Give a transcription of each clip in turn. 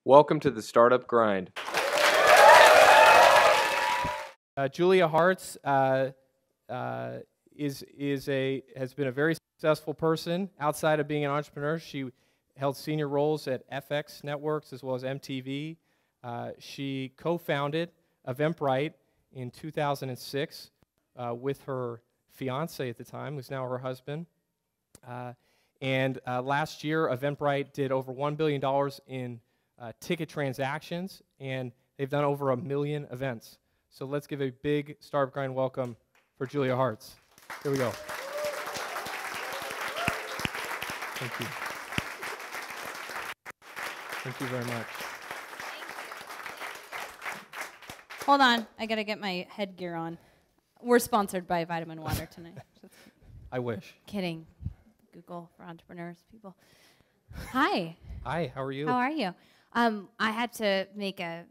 Welcome to the Startup Grind. Julia Hartz has been a very successful person outside of being an entrepreneur. She held senior roles at FX Networks as well as MTV. She co-founded Eventbrite in 2006 with her fiance at the time, who's now her husband. Last year, Eventbrite did over $1 billion in ticket transactions, and they've done over 1 million events. So let's give a big Startup Grind welcome for Julia Hartz. Here we go. Thank you. Thank you very much. Hold on, I gotta get my headgear on. We're sponsored by Vitamin Water tonight. I wish. Kidding. Google for entrepreneurs, people. Hi. Hi, how are you? How are you? I had to make a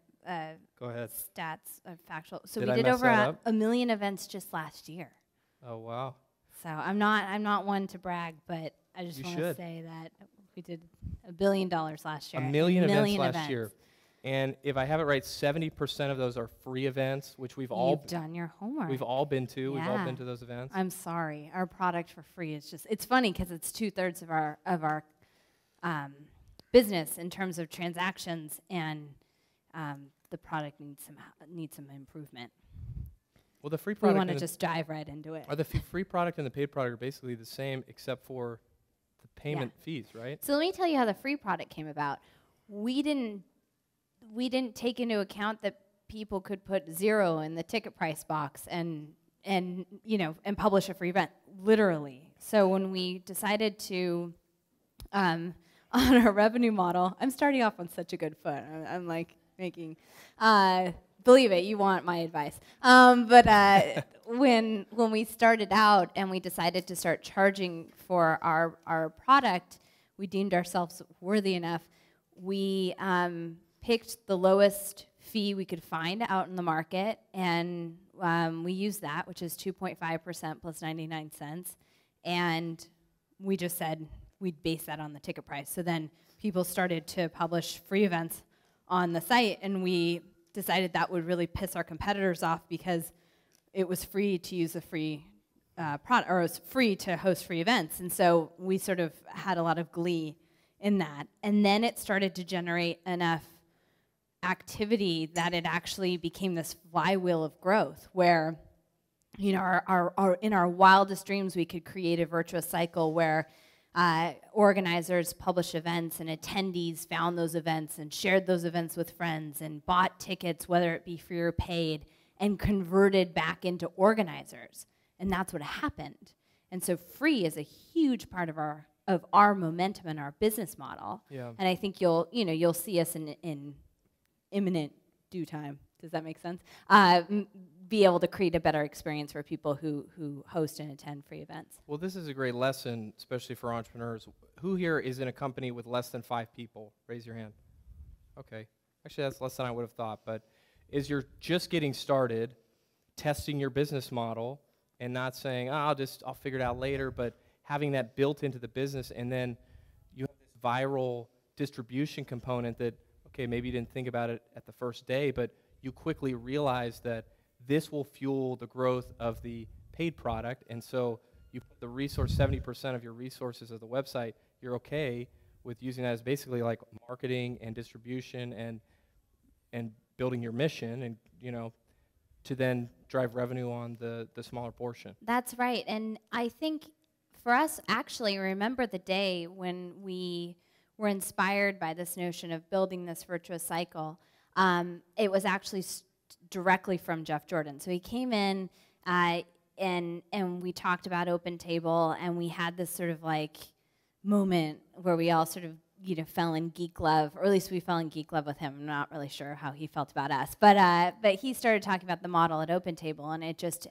Go ahead. stats, a factual. So Did we I did mess over that up? a million events just last year. Oh, wow. So I'm not one to brag, but I just want to say that we did $1 billion last year. 1 million events last year. And if I have it right, 70% of those are free events, which we've all done your homework. We've all been to. Yeah. We've all been to those events. I'm sorry. Our product for free is just, it's funny because it's 2/3 of our business in terms of transactions, and the product needs some improvement. Well, the free product. We want to just dive right into it. Are the free product and the paid product are basically the same except for the payment fees, right? So let me tell you how the free product came about. We didn't take into account that people could put 0 in the ticket price box and publish a free event, literally. So when we decided to on our revenue model, I'm starting off on such a good foot. I'm like making, believe it, you want my advice. When we started out and we decided to start charging for our product, we deemed ourselves worthy enough. We picked the lowest fee we could find out in the market, and we used that, which is 2.5% plus 99 cents, and we just said we'd base that on the ticket price. So then people started to publish free events on the site, and we decided that would really piss our competitors off because it was free to use a free product, or it was free to host free events, and so we sort of had a lot of glee in that. And then it started to generate enough activity that it actually became this flywheel of growth where, in our wildest dreams, we could create a virtuous cycle where organizers published events and attendees found those events and shared those events with friends and bought tickets, whether it be free or paid, and converted back into organizers. And that's what happened. And so free is a huge part of our momentum and our business model. Yeah. And I think you'll see us in imminent due time. Does that make sense? Be able to create a better experience for people who host and attend free events. Well, this is a great lesson, especially for entrepreneurs. Who here is in a company with less than 5 people? Raise your hand. Okay. Actually, that's less than I would have thought. But is you're just getting started, testing your business model, and not saying, I'll figure it out later, but having that built into the business, and then you have this viral distribution component that, okay, maybe you didn't think about it at the first day, but you quickly realize that this will fuel the growth of the paid product, and so you put the 70% of your resources of the website, you're okay with using that as basically like marketing and distribution and building your mission, and to then drive revenue on the smaller portion. That's right, and I think for us, actually, remember the day when we were inspired by this notion of building this virtuous cycle. It was actually directly from Jeff Jordan. So he came in and we talked about Open Table, and we had this sort of like moment where we all sort of fell in geek love, or at least we fell in geek love with him. I'm not really sure how he felt about us, but he started talking about the model at Open Table, and it just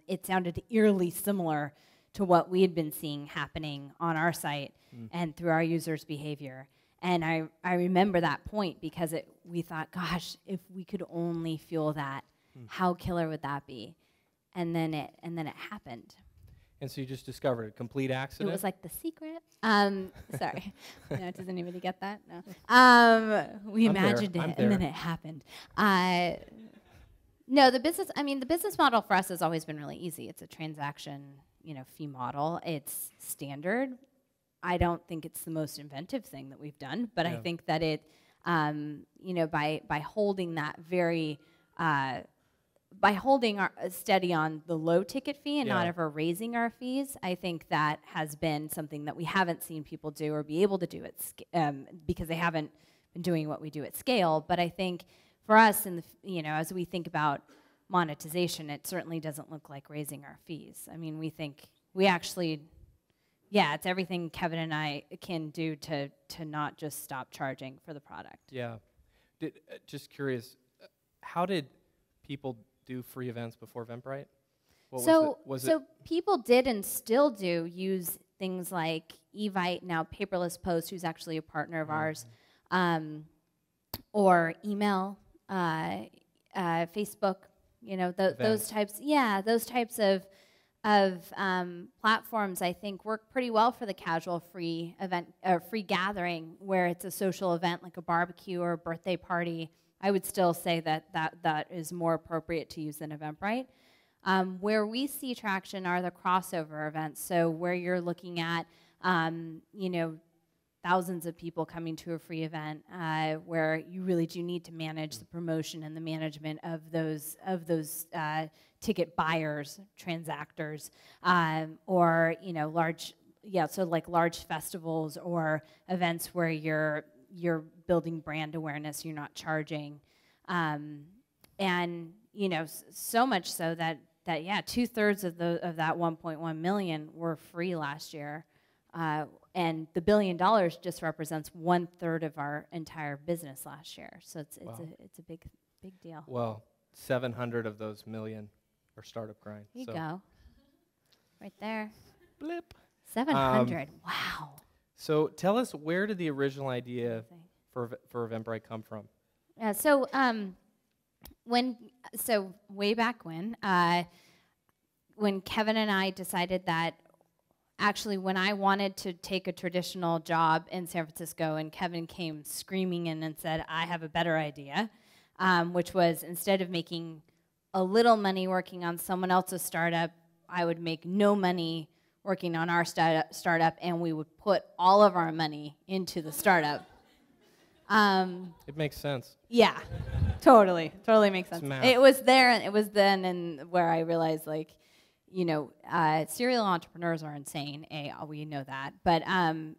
it sounded eerily similar to what we had been seeing happening on our site and through our users' behavior. And I remember that point because we thought, gosh, if we could only fuel that, how killer would that be? And then it happened. And so you just discovered it, complete accident? It was like the secret. Sorry. No, does anybody get that? No. We imagined it, and then it happened. No, the business model for us has always been really easy. It's a transaction, fee model. It's standard. I don't think it's the most inventive thing that we've done, but I think that it, by holding that very, by holding our steady on the low ticket fee and not ever raising our fees, I think that has been something that we haven't seen people do or be able to do because they haven't been doing what we do at scale. But I think for us, as we think about monetization, it certainly doesn't look like raising our fees. I mean, we think we actually, it's everything Kevin and I can do to not just stop charging for the product. Yeah. Just curious, how did people do free events before Eventbrite? So people did and still do use things like Evite, now Paperless Post, who's actually a partner of ours, or email, Facebook, those types. Yeah, those types of platforms I think work pretty well for the casual free event or free gathering where it's a social event like a barbecue or a birthday party. I would still say that is more appropriate to use than Eventbrite. Where we see traction are the crossover events. So where you're looking at, thousands of people coming to a free event, where you really do need to manage the promotion and the management of those ticket buyers, transactors, or large festivals or events where you're building brand awareness, you're not charging. So much so that 2/3 of that 1.1 million were free last year. And the $1 billion just represents 1/3 of our entire business last year. So it's a big deal. Well, 700 of those million are startup grind. There you go. Right there. Blip. 700. Wow. So tell us, where did the original idea for Eventbrite come from? Yeah. So way back when Kevin and I decided that actually when I wanted to take a traditional job in San Francisco, and Kevin came screaming in and said, "I have a better idea," which was instead of making a little money working on someone else's startup, I would make no money working on our startup, and we would put all of our money into the startup. It makes sense. Yeah, totally makes sense. Math. It was there, and it was then, and where I realized, serial entrepreneurs are insane. We know that, but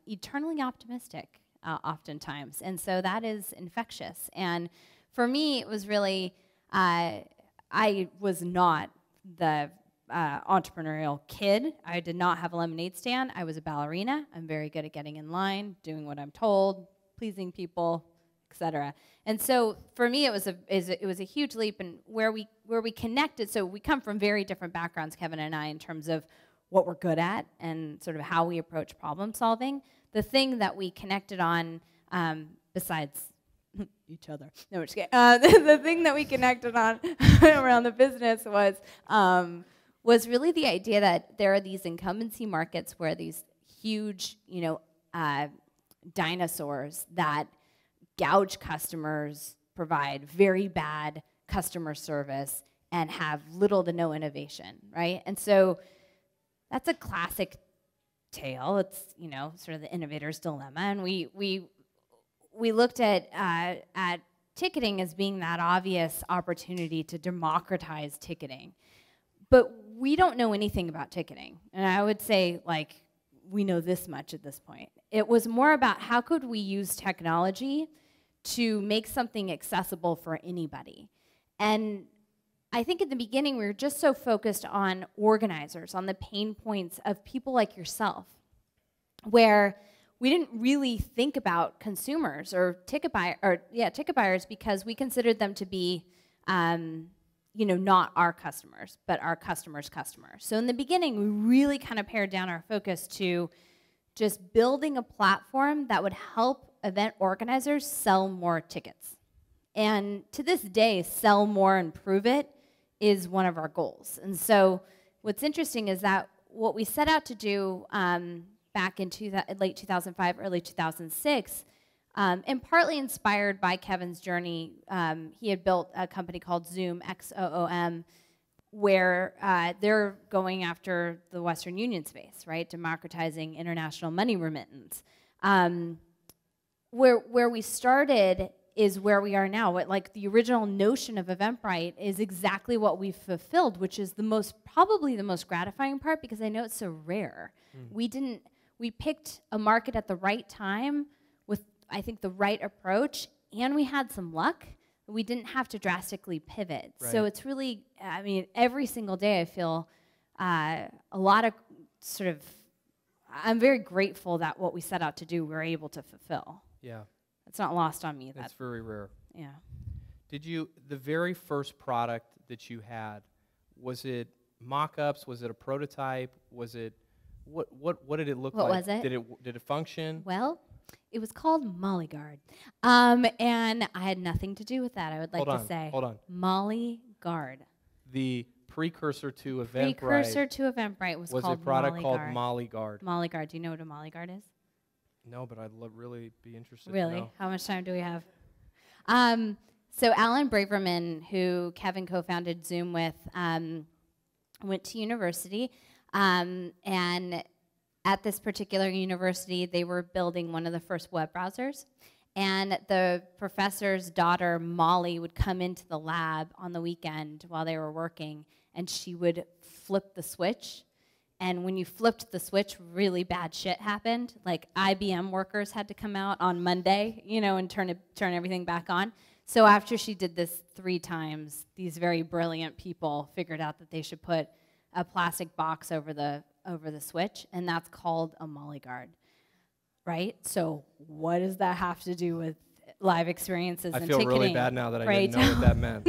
eternally optimistic oftentimes, and so that is infectious. And for me, it was really, I was not the entrepreneurial kid. I did not have a lemonade stand. I was a ballerina. I'm very good at getting in line, doing what I'm told, pleasing people, etc. And so for me, it was a huge leap, and where we connected. So we come from very different backgrounds, Kevin and I, in terms of what we're good at and sort of how we approach problem solving. The thing that we connected on, besides each other. No, I'm just kidding. The thing that we connected on around the business was really the idea that there are these incumbency markets where these huge, dinosaurs that gouge customers, provide very bad customer service, and have little to no innovation, right? And so that's a classic tale. It's sort of the innovator's dilemma, and we looked at ticketing as being that obvious opportunity to democratize ticketing, but we don't know anything about ticketing, and I would say we know this much at this point. It was more about how could we use technology to make something accessible for anybody. And I think in the beginning we were just so focused on organizers, on the pain points of people like yourself, where we didn't really think about consumers or ticket buyers, because we considered them to be not our customers, but our customers' customers. So in the beginning, we really kind of pared down our focus to just building a platform that would help event organizers sell more tickets. And to this day, sell more and prove it is one of our goals. And so what's interesting is that what we set out to do back in late 2005, early 2006, and partly inspired by Kevin's journey, he had built a company called Xoom, XOOM, where they're going after the Western Union space, right? Democratizing international money remittance. Where we started is where we are now. Like the original notion of Eventbrite is exactly what we've fulfilled, which is probably the most gratifying part, because I know it's so rare. We picked a market at the right time with, I think, the right approach, and we had some luck. We didn't have to drastically pivot. Right. So it's really, I mean, every single day I feel a lot of sort of, I'm very grateful that what we set out to do, we were able to fulfill. Yeah. It's not lost on me. That's very rare. Yeah. The very first product that you had, was it mock-ups? Was it a prototype? Was it, what did it look like? What was it? Did it function? Well, it was called Mollyguard. And I had nothing to do with that, I would like to say. Hold on. Mollyguard. The precursor to Eventbrite. Precursor to Eventbrite was called a product Mollyguard. called Mollyguard. Mollyguard. Do you know what a Mollyguard is? No, but I'd really be interested to Really? know. How much time do we have? So Alan Braverman, who Kevin co-founded Xoom with, went to university, and at this particular university, they were building one of the first web browsers. And the professor's daughter, Molly, would come into the lab on the weekend while they were working, and she would flip the switch. And when you flipped the switch, really bad shit happened. Like IBM workers had to come out on Monday, and turn everything back on. So after she did this 3 times, these very brilliant people figured out that they should put a plastic box over the switch, and that's called a Mollyguard, right? So what does that have to do with live experiences and ticketing? I feel really bad now that I right? didn't know what that meant.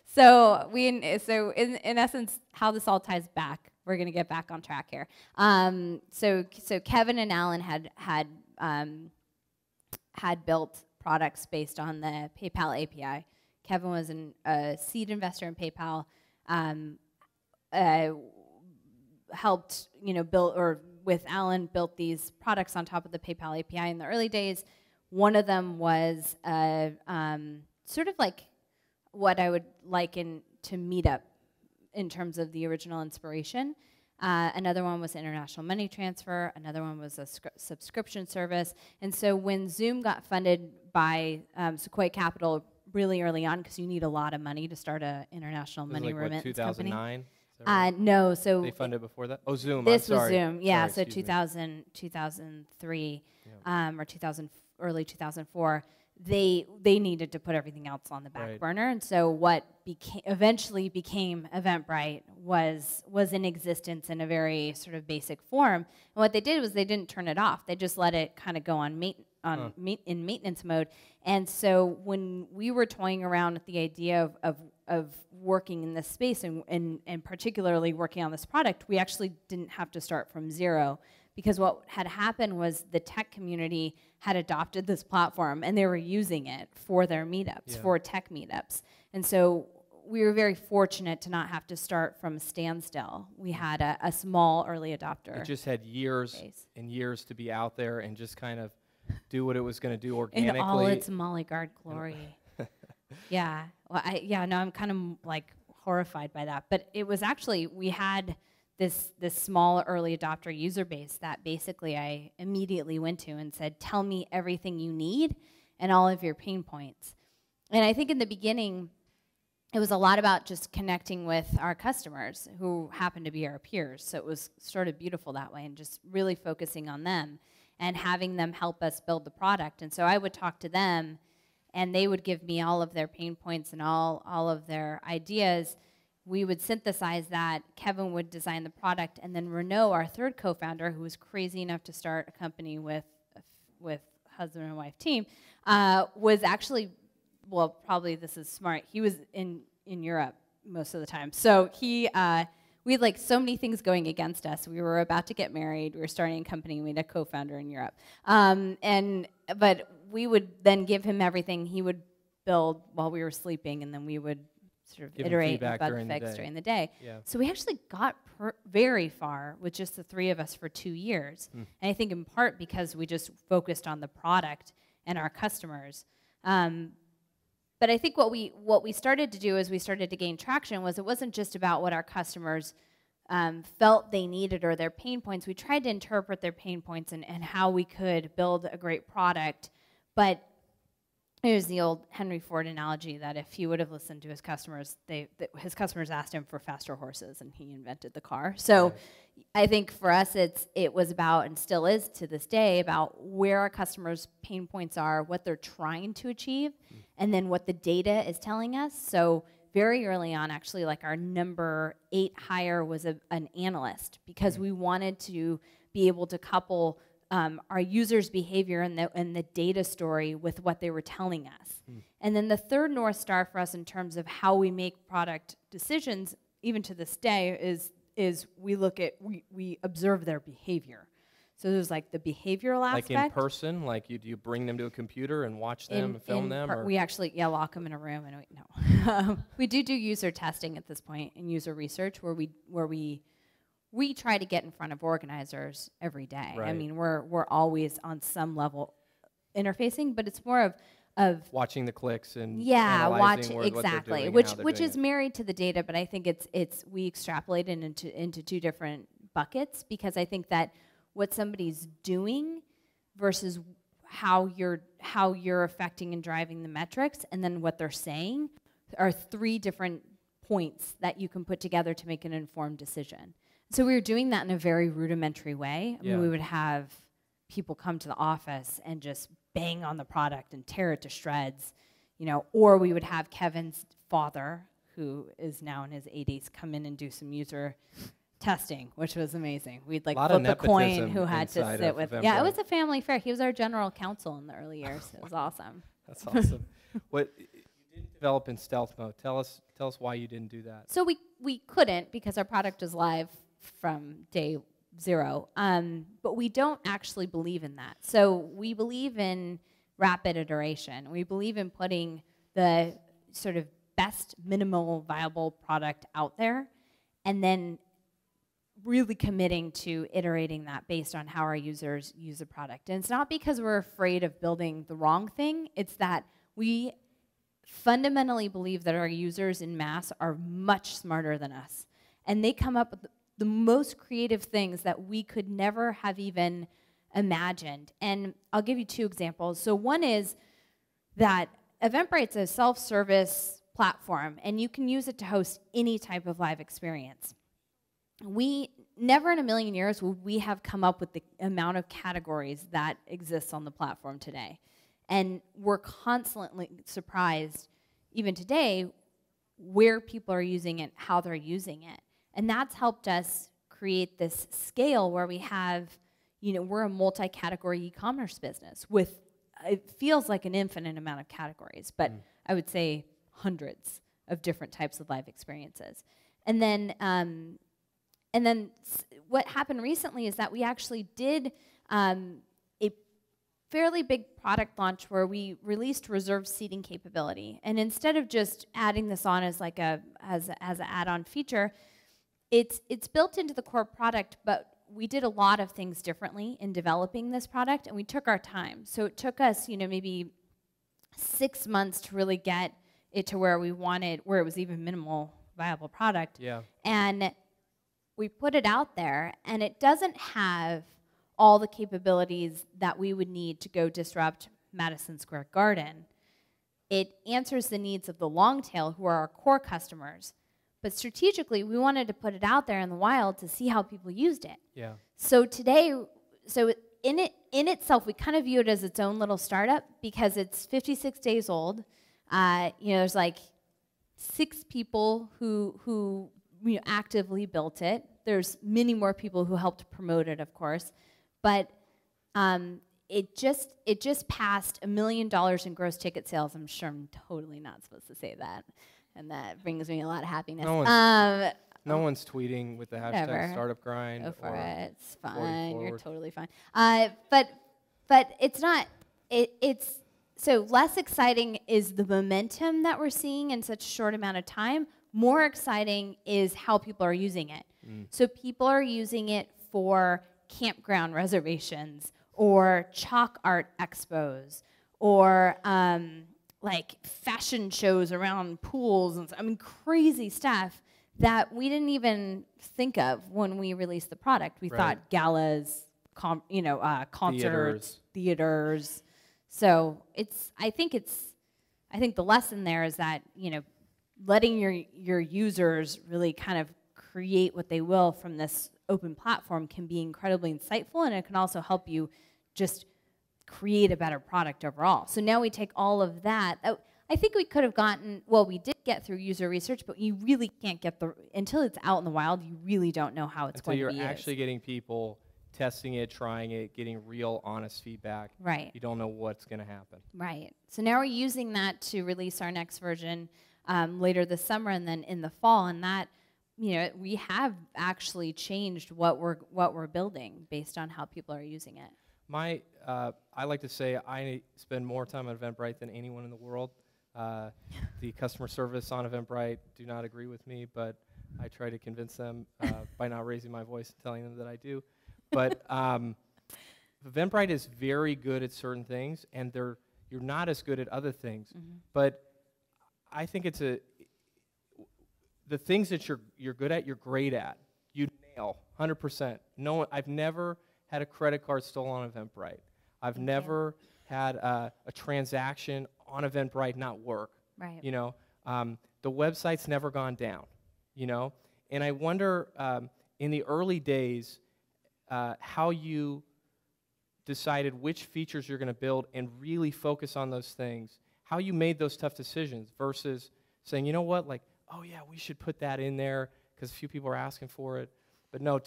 So in essence, how this all ties back, we're going to get back on track here. So Kevin and Alan had built products based on the PayPal API. Kevin was a seed investor in PayPal, helped build, or with Alan built these products on top of the PayPal API in the early days. One of them was sort of like what I would liken to Meetup in terms of the original inspiration. Another one was international money transfer. Another one was a subscription service. And so when Xoom got funded by Sequoia Capital really early on, because you need a lot of money to start an international money remittance 2009? company. No, so they funded before that? Oh, Xoom. This I'm was sorry. Xoom, yeah. Sorry, So 2003 or early 2004. They needed to put everything else on the back burner, and so what eventually became Eventbrite was in existence in a very sort of basic form. And what they did was they didn't turn it off; they just let it kind of go on in maintenance mode. And so when we were toying around with the idea of working in this space and particularly working on this product, we actually didn't have to start from zero. Because what had happened was the tech community had adopted this platform and they were using it for their meetups, for tech meetups. And so we were very fortunate to not have to start from a standstill. We had a small early adopter. It just had years and years to be out there and just kind of do what it was going to do organically. In all its Mollyguard glory. Yeah. Well, I'm kind of like horrified by that. But it was actually, we had this small early adopter user base that basically I immediately went to and said, tell me everything you need and all of your pain points. And I think in the beginning, it was a lot about just connecting with our customers who happened to be our peers. So it was sort of beautiful that way, and just really focusing on them and having them help us build the product. And so I would talk to them and they would give me all of their pain points and all of their ideas. We would synthesize that, Kevin would design the product, and then Renaud, our third co-founder, who was crazy enough to start a company with husband and wife team, was actually, well, probably this is smart, he was in Europe most of the time. So we had like so many things going against us. We were about to get married, we were starting a company, we had a co-founder in Europe. But we would then give him everything he would build while we were sleeping, and then we would sort of Give 'em iterate and feedback bug during the fix day. during the day. Yeah. So we actually got very far with just the 3 of us for 2 years. And I think in part because we just focused on the product and our customers. But I think what we started to do as we started to gain traction was it wasn't just about what our customers felt they needed or their pain points. We tried to interpret their pain points and how we could build a great product. But there's the old Henry Ford analogy that if he would have listened to his customers, his customers asked him for faster horses, and he invented the car. So Right. I think for us, it was about, and still is to this day, about where our customers' pain points are, what they're trying to achieve, and then what the data is telling us. So very early on, actually, like our number 8 hire was an analyst, because we wanted to be able to couple our users' behavior and the data story with what they were telling us. And then the third North Star for us in terms of how we make product decisions, even to this day, is we observe their behavior. So there's like the behavioral aspect. Like in person, like do you bring them to a computer and watch them and film them? Or? We actually, lock them in a room and we do user testing at this point and user research where we try to get in front of organizers every day. Right. I mean, we're always on some level interfacing, but it's more of watching the clicks and watch what exactly, they're doing which is married to the data, but I think it's we extrapolate it into 2 different buckets, because I think that what somebody's doing versus how you're affecting and driving the metrics, and then what they're saying, are 3 different points that you can put together to make an informed decision. So we were doing that in a very rudimentary way. I mean, we would have people come to the office and just bang on the product and tear it to shreds, or we would have Kevin's father, who is now in his 80s, come in and do some user testing, which was amazing. We'd like flip a coin who had to sit with. Yeah, it was a family affair. He was our general counsel in the early years. It was awesome. That's awesome. What you didn't develop in stealth mode? Tell us why you didn't do that. So we couldn't, because our product was live from day 0. But we don't actually believe in that. So we believe in rapid iteration. We believe in putting the sort of best minimal viable product out there, and then really committing to iterating that based on how our users use the product. And it's not because we're afraid of building the wrong thing. It's that we fundamentally believe that our users in mass are much smarter than us. And they come up with the most creative things that we could never have even imagined. And I'll give you 2 examples. So one is that Eventbrite's a self-service platform, and you can use it to host any type of live experience. We never in a million years would we have come up with the amount of categories that exists on the platform today. And we're constantly surprised, even today, where people are using it, how they're using it. And that's helped us create this scale where we have, we're a multi-category e-commerce business with, it feels like an infinite amount of categories, but I would say hundreds of different types of live experiences. And then what happened recently is that we actually did a fairly big product launch where we released reserved seating capability. And instead of just adding this on as like as an add-on feature, it's built into the core product, but we did a lot of things differently in developing this product, and we took our time. So it took us, maybe 6 months to really get it to where we wanted, where it was even minimal viable product. Yeah. And we put it out there, and it doesn't have all the capabilities that we would need to go disrupt Madison Square Garden. It answers the needs of the long tail, who are our core customers. But strategically, we wanted to put it out there in the wild to see how people used it. Yeah. So today, in itself, we kind of view it as its own little startup, because it's 56 days old. There's like 6 people who actively built it. There's many more people who helped promote it, of course. But it just passed $1 million in gross ticket sales. I'm sure I'm totally not supposed to say that, and that brings me a lot of happiness. No one's tweeting with the hashtag startup grind. Go for it. It's fine. You're totally fine. But it's not. It's So less exciting is the momentum that we're seeing in such a short amount of time. More exciting is how people are using it. So people are using it for campground reservations or chalk art expos or like fashion shows around pools and crazy stuff that we didn't even think of when we released the product. We thought galas, concerts, theaters. So I think the lesson there is that, letting your users really kind of create what they will from this open platform can be incredibly insightful, and it can also help you just create a better product overall. So now we take all of that. I think we could have gotten, well, we did get through user research, but you really can't get until it's out in the wild, you really don't know how it's going to be used. Until you're actually getting people testing it, trying it, getting real, honest feedback. Right. You don't know what's going to happen. Right. So now we're using that to release our next version later this summer and then in the fall, and that, we have actually changed what we're building based on how people are using it. I like to say I spend more time on Eventbrite than anyone in the world. The customer service on Eventbrite do not agree with me, but I try to convince them by not raising my voice and telling them that I do. But Eventbrite is very good at certain things, and you're not as good at other things. But I think the things that you're good at, you're great at. You nail 100%. No, I've never had a credit card stolen on Eventbrite. I've never had a transaction on Eventbrite not work. Right. The website's never gone down. And I wonder in the early days how you decided which features you're going to build and really focus on those things. How you made those tough decisions versus saying, you know what, like, oh yeah, we should put that in there because a few people are asking for it. But no,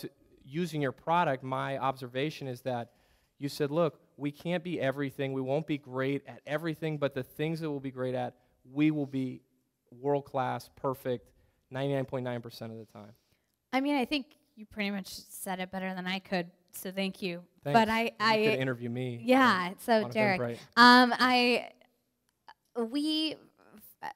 using your product, my observation is that you said, look, we can't be everything. We won't be great at everything, but the things that we'll be great at, we will be world-class, perfect, 99.9% of the time. I think you pretty much said it better than I could, so thank you. Thanks. But you could interview me. Yeah, so on Derek, we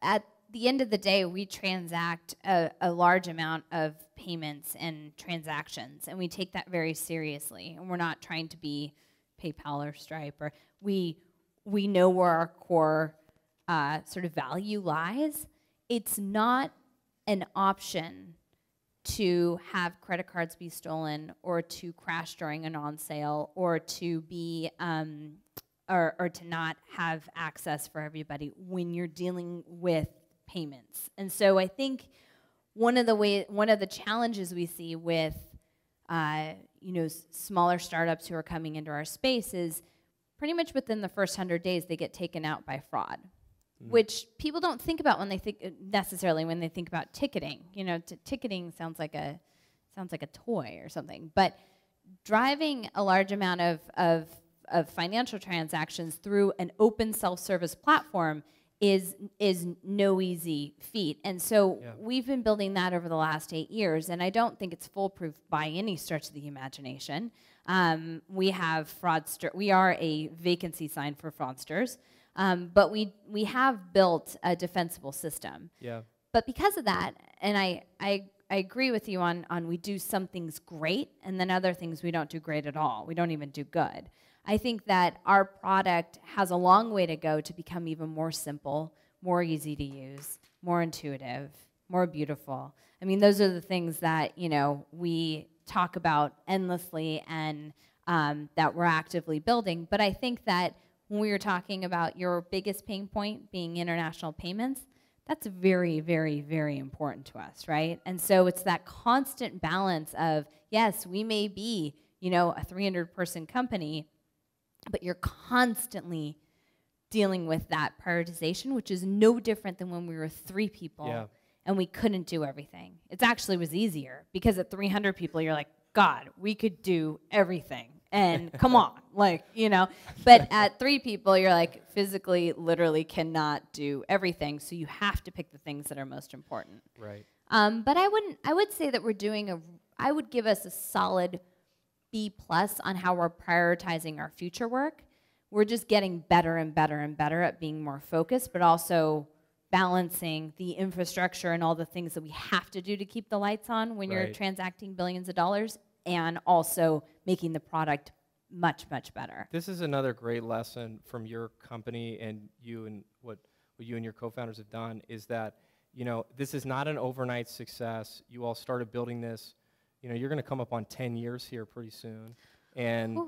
at the end of the day, we transact a large amount of payments and transactions, and we take that very seriously. And we're not trying to be PayPal or Stripe, or we know where our core sort of value lies. It's not an option to have credit cards be stolen, or to crash during an on sale, or to be or to not have access for everybody when you're dealing with payments. And so I think one of the challenges we see with smaller startups who are coming into our space is pretty much within the first 100 days they get taken out by fraud, which people don't think about when they think about ticketing. Ticketing sounds like a toy or something, but driving a large amount of financial transactions through an open self-service platform is no easy feat. And so we've been building that over the last 8 years, and I don't think it's foolproof by any stretch of the imagination. We have we are a vacancy sign for fraudsters, but we have built a defensible system. Yeah. But because of that, and I agree with you on we do some things great, and then other things we don't do great at all. We don't even do good. I think that our product has a long way to go to become even more simple, more easy to use, more intuitive, more beautiful. Those are the things that we talk about endlessly and that we're actively building. But I think that when we were talking about your biggest pain point being international payments, that's very, very, very important to us, right? And so it's that constant balance of, yes, we may be, a 300-person company, but you're constantly dealing with that prioritization, which is no different than when we were 3 people and we couldn't do everything. It actually was easier because at 300 people, you're like, God, we could do everything. And come on, But at 3 people, you're like, physically, literally cannot do everything. So you have to pick the things that are most important. Right. But I would say that I would give us a solid B+ on how we're prioritizing our future work. we're just getting better and better and better at being more focused, but also balancing the infrastructure and all the things that we have to do to keep the lights on when you're transacting billions of dollars, and also making the product much, much better. This is another great lesson from your company and you, and what you and your co-founders have done, is that, you know, this is not an overnight success. You all started building this, you know, you're going to come up on 10 years here pretty soon. And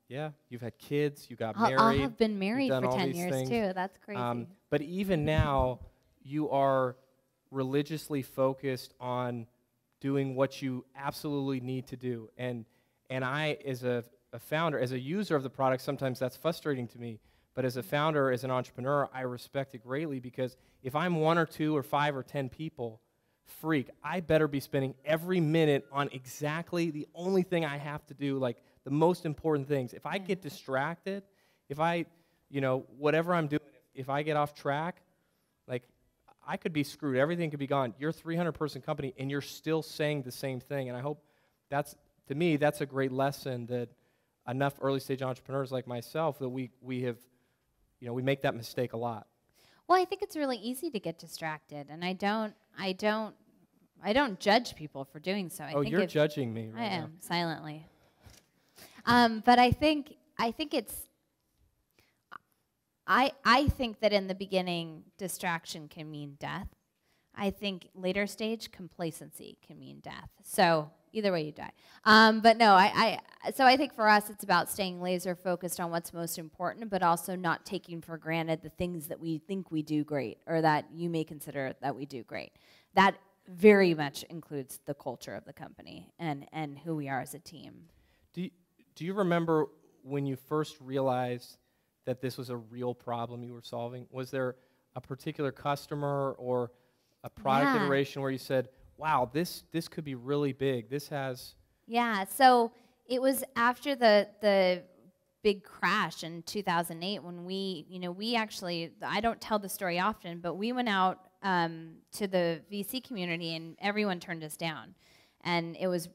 yeah, you've had kids, you got married. I'll have been married for 10 years things. too. That's crazy. But even now, you are religiously focused on doing what you absolutely need to do. And I, as a founder, as a user of the product, sometimes that's frustrating to me. But as a founder, as an entrepreneur, I respect it greatly, because if I'm 1 or 2 or 5 or 10 people, freak, I better be spending every minute on exactly the only thing I have to do, like the most important things. If I get distracted, if I, you know, whatever I'm doing, if I get off track, like, I could be screwed. Everything could be gone. You're a 300-person company, and you're still saying the same thing. And I hope that's, to me, that's a great lesson that enough early-stage entrepreneurs like myself, that we have, you know, we make that mistake a lot. Well, I think it's really easy to get distracted, and I don't judge people for doing so. I think you're judging me right now. I am, silently. But I think it's, I think that in the beginning, distraction can mean death. I think later stage, complacency can mean death. So either way, you die. But no, so I think for us, it's about staying laser focused on what's most important, but also not taking for granted the things that we think we do great, or that you may consider that we do great. That very much includes the culture of the company and who we are as a team. Do you remember when you first realized that this was a real problem you were solving? Was there a particular customer or a product iteration where you said, wow, this could be really big, this has... Yeah, so it was after the big crash in 2008 when we actually, I don't tell the story often, but we went out to the VC community and everyone turned us down. And it was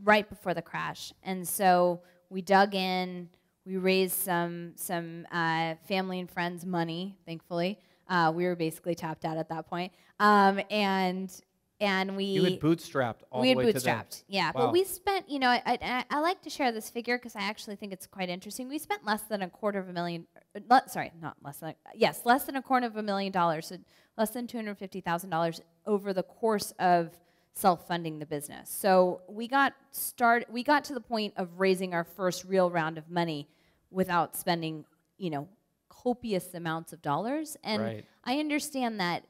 right before the crash. And so we dug in, we raised some family and friends money, thankfully. We were basically tapped out at that point. And we... You had bootstrapped all the way to We had bootstrapped, yeah. Wow. But we spent, you know, I like to share this figure because I actually think it's quite interesting. We spent less than $250,000, less than $250,000, so less than $250,000 over the course of self-funding the business. So we got to the point of raising our first real round of money without spending, you know, copious amounts of dollars. And I understand that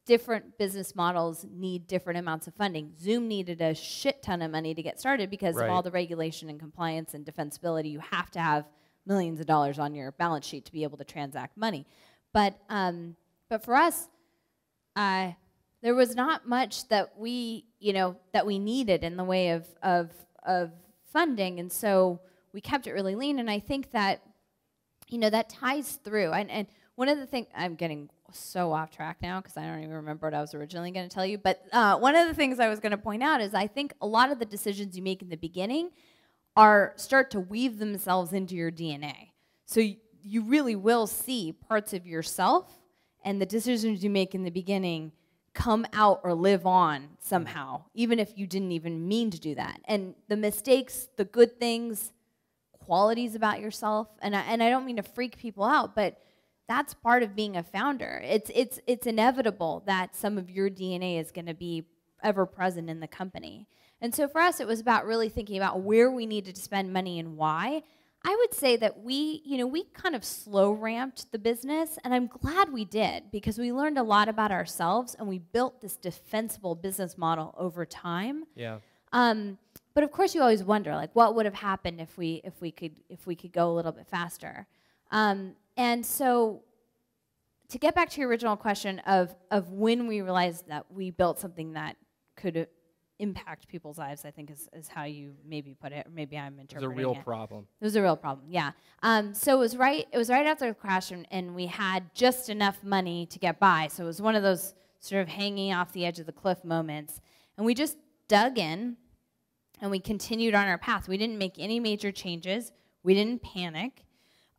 different business models need different amounts of funding. Zoom needed a shit ton of money to get started because of all the regulation and compliance and defensibility. You have to have millions of dollars on your balance sheet to be able to transact money. But for us, there was not much that we needed in the way of funding, and so we kept it really lean. And I think that, you know, that ties through. And one of the things, I'm getting so off track now because I don't even remember what I was originally going to tell you, but one of the things I was going to point out is I think a lot of the decisions you make in the beginning start to weave themselves into your DNA. So you really will see parts of yourself, and the decisions you make in the beginning come out or live on somehow, even if you didn't even mean to do that. And the mistakes, the good things, qualities about yourself, and I don't mean to freak people out, but that's part of being a founder. It's inevitable that some of your DNA is going to be ever present in the company. And so for us, it was about really thinking about where we needed to spend money and why. I would say that we kind of slow ramped the business, and I'm glad we did, because we learned a lot about ourselves and we built this defensible business model over time. Yeah. But of course, you always wonder, like, what would have happened if we could go a little bit faster. And so, to get back to your original question of when we realized that we built something that could impact people's lives, I think is how you maybe put it, or maybe I'm interpreting it. It was a real problem. It was a real problem, yeah. So it was right after the crash, and we had just enough money to get by. So it was one of those sort of hanging off the edge of the cliff moments. And we just dug in, and we continued on our path. We didn't make any major changes. We didn't panic.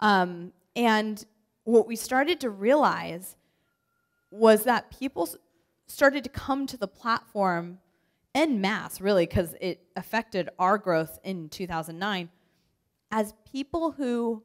And what we started to realize was that people started to come to the platform en masse, really, because it affected our growth in 2009, as people who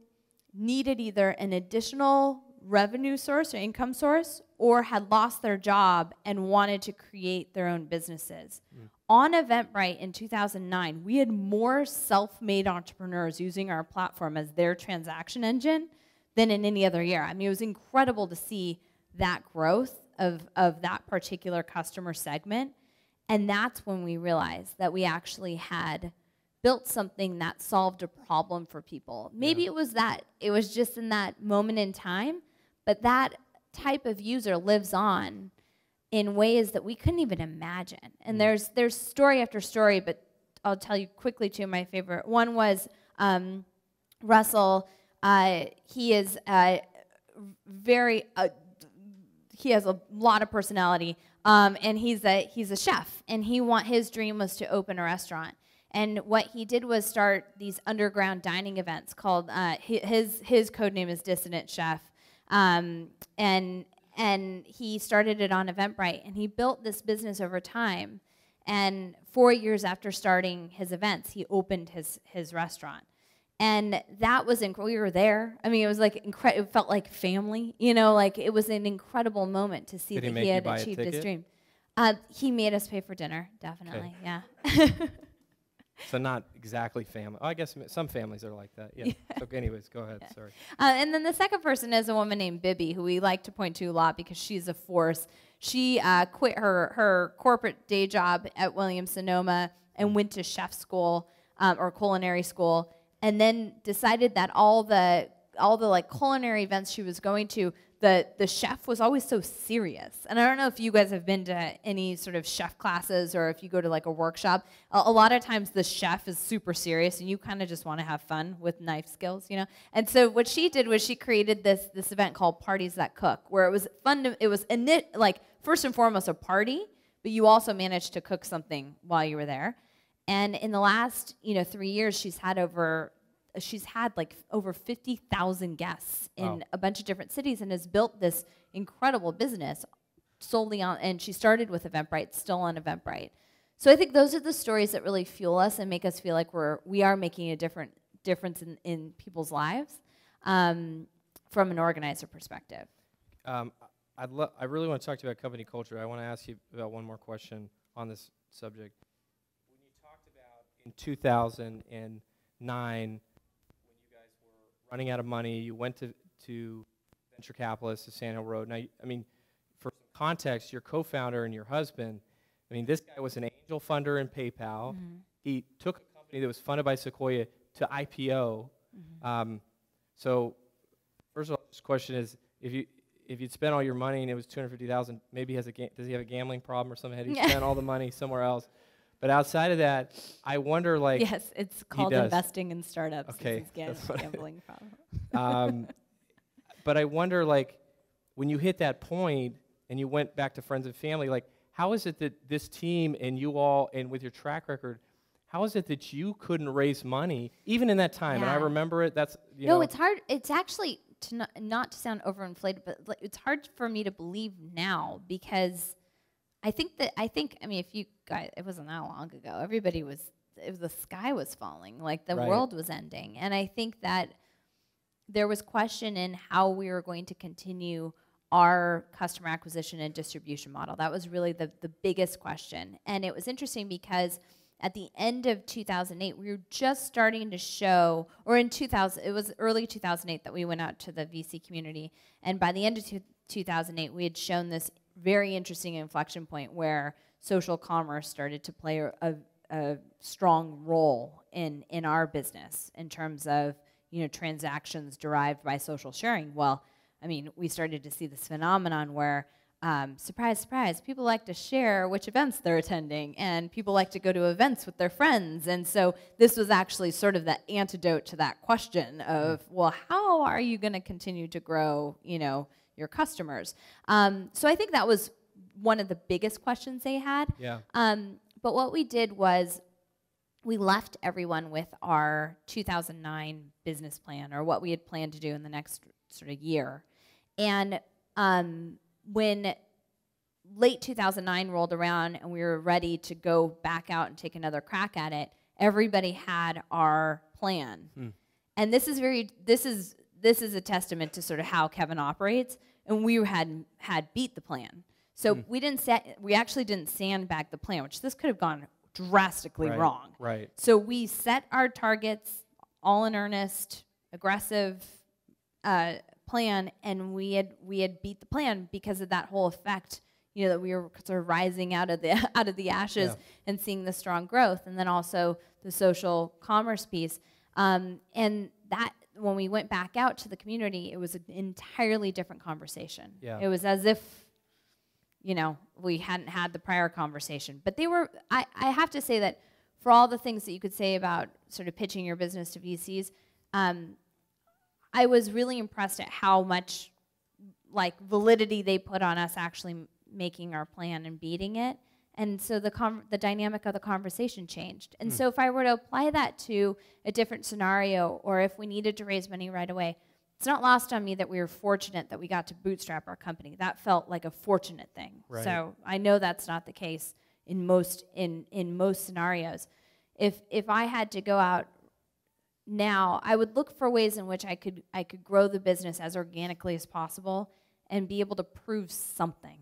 needed either an additional revenue source or income source or had lost their job and wanted to create their own businesses. On Eventbrite in 2009, we had more self-made entrepreneurs using our platform as their transaction engine than in any other year. I mean, it was incredible to see that growth of that particular customer segment. And that's when we realized that we actually had built something that solved a problem for people. Maybe it was just in that moment in time, but that type of user lives on in ways that we couldn't even imagine. And there's story after story, but I'll tell you quickly two of my favorite. One was Russell. He is he has a lot of personality, and he's a chef, and his dream was to open a restaurant. And what he did was start these underground dining events called, his code name is Dissident Chef, and he started it on Eventbrite, and he built this business over time. And 4 years after starting his events, he opened his restaurant. And that was incredible. We were there. I mean, it was like it felt like family. You know, like it was an incredible moment to see that he had achieved his dream. He made us pay for dinner, definitely. Okay. Yeah. So not exactly family. Oh, I guess some families are like that. Yeah. So anyways, go ahead. Sorry. And then the second person is a woman named Bibby, who we like to point to a lot because she's a force. She quit her corporate day job at Williams-Sonoma and went to chef school or culinary school, and then decided that all the like culinary events she was going to, the chef was always so serious. And I don't know if you guys have been to any sort of chef classes or if you go to like a workshop. A lot of times the chef is super serious and you kind of just want to have fun with knife skills, you know? And so what she did was she created this event called Parties That Cook, where it was fun. It was like first and foremost a party, but you also managed to cook something while you were there. And in the last 3 years, she's had like over 50,000 guests in a bunch of different cities and has built this incredible business solely on, and she started with Eventbrite, still on Eventbrite. So I think those are the stories that really fuel us and make us feel like we are making a difference in people's lives from an organizer perspective. I really want to talk to you about company culture. I want to ask you about one more question on this subject. When you talked about in 2009, running out of money, you went to venture capitalists to Sand Hill Road. Now, I mean, for context, your co-founder and your husband, I mean, this guy was an angel funder in PayPal. Mm-hmm. He took a company that was funded by Sequoia to IPO. Mm-hmm. So, first of all, this question is, if you'd spent all your money and it was $250,000, maybe does he have a gambling problem or something? Had he spent all the money somewhere else? But outside of that, I wonder, like... Yes, it's called investing in startups. Okay. It's gambling problem. But I wonder, like, when you hit that point and you went back to friends and family, like, how is it that this team and you all, and with your track record, how is it that you couldn't raise money, even in that time? Yeah. And I remember it, that's, No, it's hard. It's actually, not to sound overinflated, but like, it's hard for me to believe now because... I mean, if you guys, it wasn't that long ago, the sky was falling, like the world was ending. And I think that there was question in how we were going to continue our customer acquisition and distribution model. That was really the biggest question. And it was interesting because at the end of 2008, we were just starting to show, or in 2000, it was early 2008 that we went out to the VC community. And by the end of 2008, we had shown this very interesting inflection point where social commerce started to play a strong role in our business in terms of transactions derived by social sharing. Well, I mean, we started to see this phenomenon where surprise, surprise, people like to share which events they're attending, and people like to go to events with their friends. And so this was actually sort of the antidote to that question of, well, how are you going to continue to grow, your customers? So I think that was one of the biggest questions they had. Yeah. But what we did was we left everyone with our 2009 business plan, or what we had planned to do in the next sort of year. And when late 2009 rolled around and we were ready to go back out and take another crack at it, everybody had our plan. And this is a testament to sort of how Kevin operates. And we had beat the plan. So we actually didn't sandbag the plan, which this could have gone drastically wrong. Right. So we set our targets, all in earnest, aggressive plan, and we had beat the plan because of that whole effect. You know, that we were sort of rising out of the ashes and seeing the strong growth, and then also the social commerce piece. And that, when we went back out to the community, it was an entirely different conversation. Yeah. It was as if, you know, we hadn't had the prior conversation. But they were, I have to say that for all the things that you could say about sort of pitching your business to VCs, I was really impressed at how much like validity they put on us actually making our plan and beating it. And so the dynamic of the conversation changed. And so if I were to apply that to a different scenario, or if we needed to raise money right away, it's not lost on me that we were fortunate that we got to bootstrap our company. That felt like a fortunate thing. Right. So I know that's not the case in most scenarios. If I had to go out now, I would look for ways in which I could grow the business as organically as possible and be able to prove something.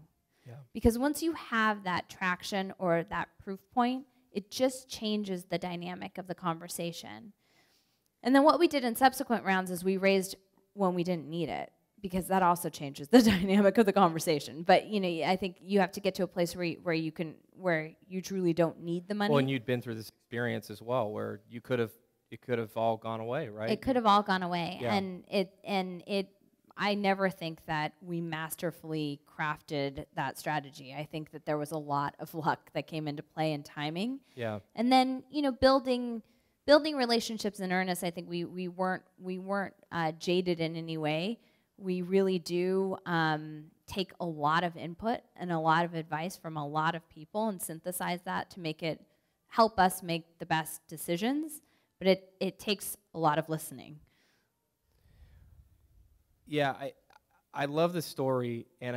Yeah. Because once you have that traction or that proof point, it just changes the dynamic of the conversation. And then what we did in subsequent rounds is we raised when we didn't need it, because that also changes the dynamic of the conversation. But you know, I think you have to get to a place where you truly don't need the money. Well, and you'd been through this experience as well, where it could have all gone away, right? It could have all gone away, Yeah. and I never think that we masterfully crafted that strategy. I think that there was a lot of luck that came into play and timing. Yeah. And then, you know, building relationships in earnest. I think we weren't jaded in any way. We really do take a lot of input and a lot of advice from a lot of people and synthesize that to help us make the best decisions. But it takes a lot of listening. Yeah, I love the story, and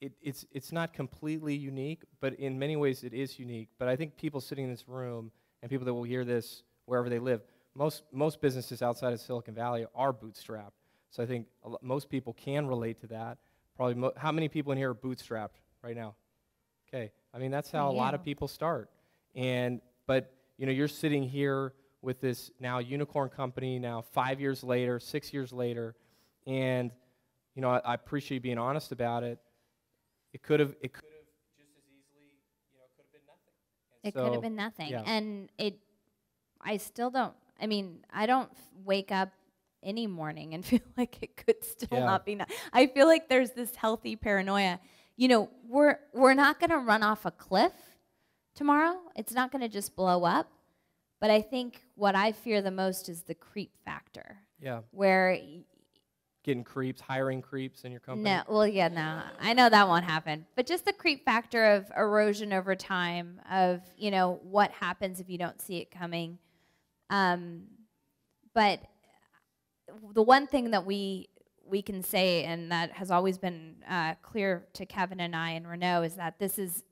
it's not completely unique, but in many ways it is unique. But I think people sitting in this room and people that will hear this wherever they live, most businesses outside of Silicon Valley are bootstrapped. So I think most people can relate to that. Probably how many people in here are bootstrapped right now? Okay, I mean that's how a lot of people start. But you know, you're sitting here with this now unicorn company now 5 years later, 6 years later. And, you know, I appreciate you being honest about it. It could have just as easily, you know, could have been nothing. It could have been nothing. Yeah. And I still don't, I mean, I don't wake up any morning and feel like it could still not be nothing. I feel like there's this healthy paranoia. You know, we're not going to run off a cliff tomorrow. It's not going to just blow up. But I think what I fear the most is the creep factor. Yeah. Where getting creeps, hiring creeps in your company? No, well, yeah, no. I know that won't happen. But just the creep factor of erosion over time, of, you know, what happens if you don't see it coming. But the one thing that we can say, and that has always been clear to Kevin and I and Renaud, is that this is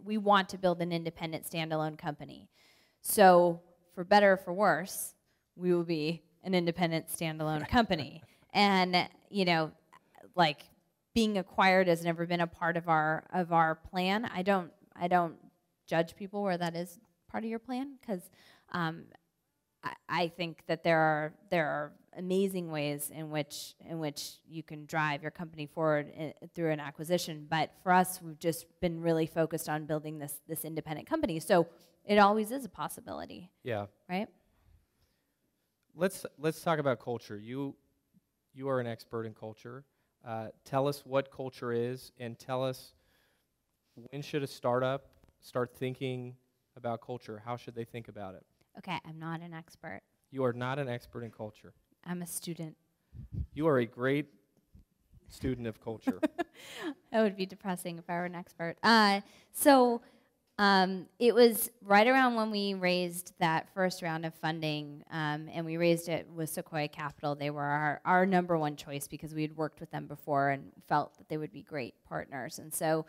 we want to build an independent standalone company. So for better or for worse, we will be an independent standalone company. And, you know, like, being acquired has never been a part of our plan. I don't judge people where that is part of your plan, because I think that there are amazing ways in which you can drive your company forward through an acquisition. But for us, we've just been really focused on building this independent company. So it always is a possibility. Yeah. Right? Let's talk about culture. You are an expert in culture. Tell us what culture is, and tell us, when should a startup start thinking about culture? How should they think about it? Okay, I'm not an expert. You are not an expert in culture. I'm a student. You are a great student of culture. That would be depressing if I were an expert. So It was right around when we raised that first round of funding, and we raised it with Sequoia Capital. They were our number one choice because we had worked with them before and felt that they would be great partners. And so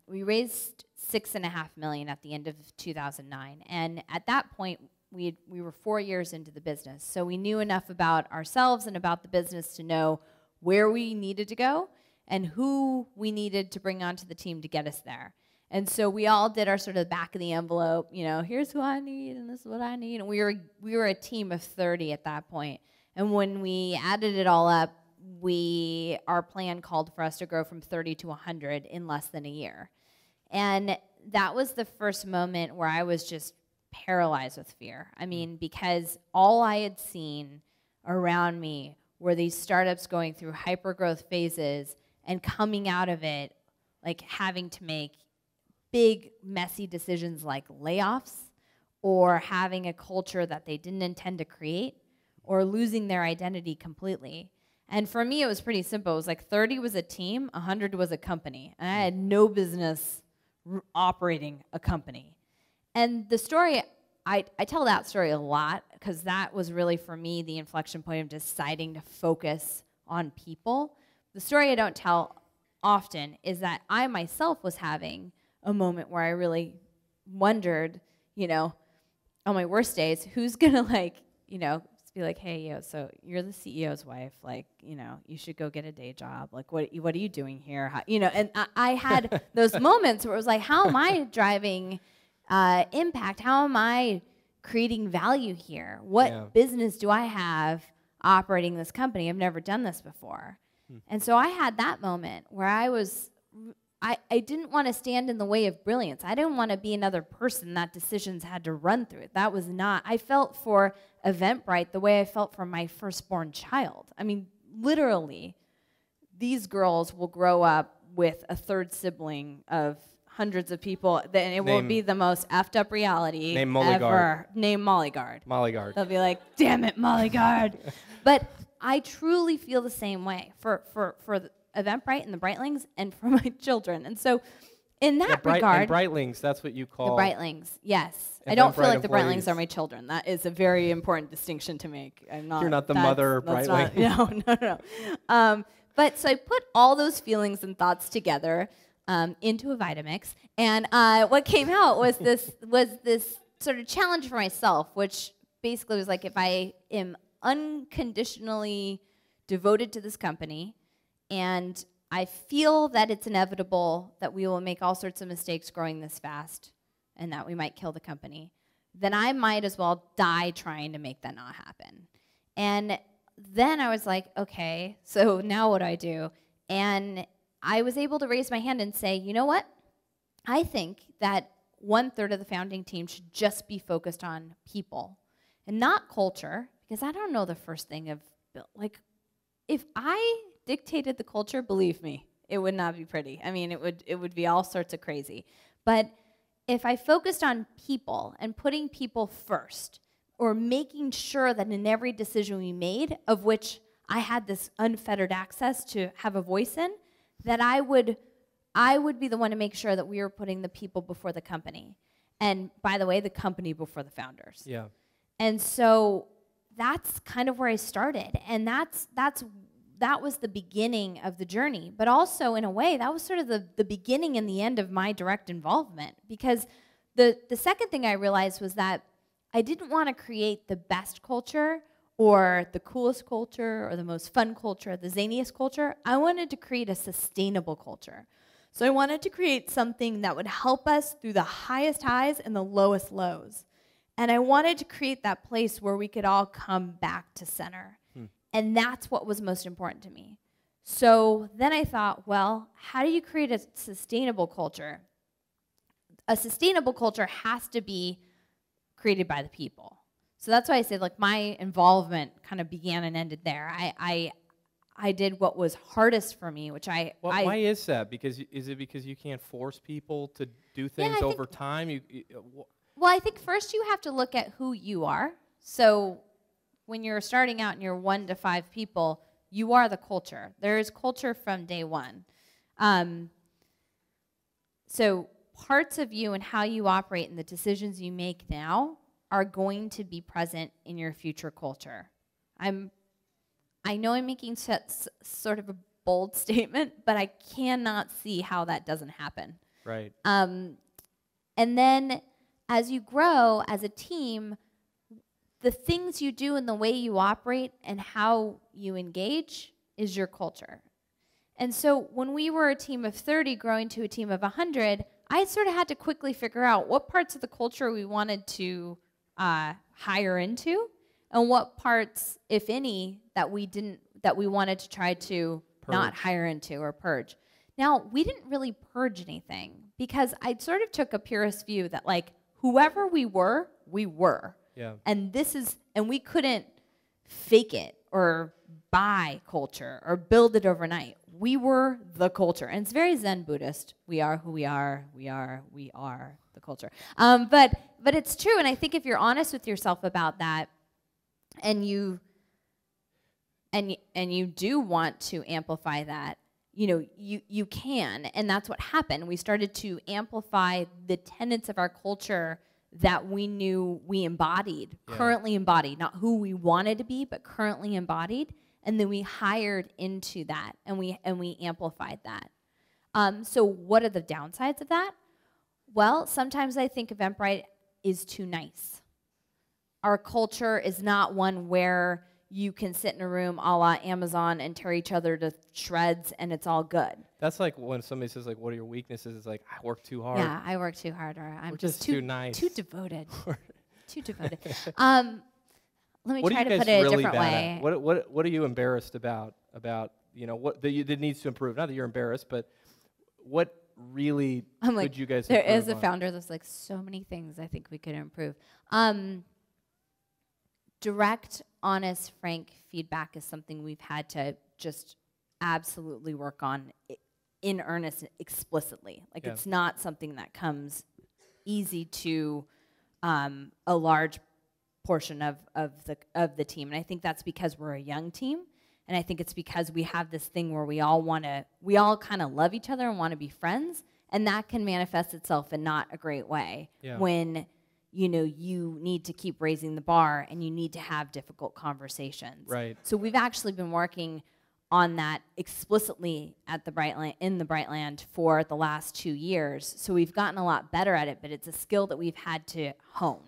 we raised $6.5 million at the end of 2009. And at that point, we were 4 years into the business. So we knew enough about ourselves and about the business to know where we needed to go and who we needed to bring onto the team to get us there. And so we all did our sort of back of the envelope, you know, here's who I need and this is what I need. And we were a team of 30 at that point. And when we added it all up, our plan called for us to grow from 30 to 100 in less than a year. And that was the first moment where I was just paralyzed with fear. I mean, because all I had seen around me were these startups going through hyper-growth phases and coming out of it, like having to make big, messy decisions like layoffs or having a culture that they didn't intend to create or losing their identity completely. And for me, it was pretty simple. It was like 30 was a team, 100 was a company. And I had no business operating a company. And the story, I tell that story a lot because that was really, for me, the inflection point of deciding to focus on people. The story I don't tell often is that I myself was having a moment where I really wondered, you know, on my worst days, who's gonna like, you know, be like, hey, yo, so you're the CEO's wife, like, you know, you should go get a day job. Like, what are you doing here? How, you know, and I had those moments where it was like, how am I driving impact? How am I creating value here? What business do I have operating this company? I've never done this before. And so I had that moment where I didn't want to stand in the way of brilliance. I didn't want to be another person that decisions had to run through. That was not, I felt for Eventbrite the way I felt for my firstborn child. I mean, literally, these girls will grow up with a third sibling of hundreds of people, and it will be the most effed up reality ever. Name Mollyguard. Mollyguard. They'll be like, damn it, Mollyguard. But I truly feel the same way for the Eventbrite and the Britelings and for my children. And so in that regard... And Britelings, that's what you call... The Britelings, yes. I don't feel like the Britelings are my children. That is a very important distinction to make. I'm not... You're not the mother Briteling. No. But so I put all those feelings and thoughts together into a Vitamix, and what came out was this sort of challenge for myself, which basically was like, if I am unconditionally devoted to this company, and I feel that it's inevitable that we will make all sorts of mistakes growing this fast and that we might kill the company, then I might as well die trying to make that not happen. And then I was like, okay, so now what do I do? And I was able to raise my hand and say, you know what? I think that 1/3 of the founding team should just be focused on people and not culture, because I don't know the first thing of, like, if I dictated the culture, believe me, it would not be pretty. I mean, it would be all sorts of crazy. But if I focused on people and putting people first, or making sure that in every decision we made, of which I had this unfettered access to have a voice in, that I would be the one to make sure that we were putting the people before the company. And by the way, the company before the founders. Yeah. And so that's kind of where I started. And that was the beginning of the journey. But also, in a way, that was sort of the beginning and the end of my direct involvement. Because the second thing I realized was that I didn't want to create the best culture or the coolest culture or the most fun culture, the zaniest culture. I wanted to create a sustainable culture. So I wanted to create something that would help us through the highest highs and the lowest lows. And I wanted to create that place where we could all come back to center. And that's what was most important to me. So then I thought, well, how do you create a sustainable culture? A sustainable culture has to be created by the people. So that's why I said, like, my involvement kind of began and ended there. I did what was hardest for me, which why is that? Is it because you can't force people to do things over time? Well, I think first you have to look at who you are. So when you're starting out and you're 1 to 5 people, you are the culture. There is culture from day one. So parts of you and how you operate and the decisions you make now are going to be present in your future culture. I know I'm making sort of a bold statement, but I cannot see how that doesn't happen. Right. And then as you grow as a team, the things you do and the way you operate and how you engage is your culture. And so when we were a team of 30 growing to a team of 100, I sort of had to quickly figure out what parts of the culture we wanted to hire into and what parts, if any, that we wanted to try to not hire into or purge. Now, we didn't really purge anything because I sort of took a purist view that like whoever we were, we were. Yeah. And we couldn't fake it or buy culture or build it overnight. We were the culture. And it's very Zen Buddhist. We are who we are, we are the culture. But it's true, and I think if you're honest with yourself about that, and you do want to amplify that, you can, and that's what happened. We started to amplify the tenets of our culture that we knew we embodied, currently embodied, not who we wanted to be, but currently embodied. And then we hired into that, and we amplified that. So what are the downsides of that? Well, sometimes I think Eventbrite is too nice. Our culture is not one where you can sit in a room a la Amazon and tear each other to shreds and it's all good. That's like when somebody says, like, what are your weaknesses? It's like, I work too hard. Yeah, I work too hard, or I'm just too nice. Too devoted. Too devoted. Let me try to put it a different way. What are you embarrassed about what that needs to improve? Not that you're embarrassed, but what really could you guys there improve is a on? founder that's like, so many things I think we could improve. Direct, honest, frank feedback is something we've had to just absolutely work on in earnest, explicitly. Like it's not something that comes easy to a large portion of the team, and I think that's because we're a young team, and I think it's because we have this thing where we all kind of love each other and want to be friends, and that can manifest itself in not a great way when you need to keep raising the bar and you need to have difficult conversations. Right. So we've actually been working on that explicitly at the Brightland for the last 2 years. So we've gotten a lot better at it, but it's a skill that we've had to hone.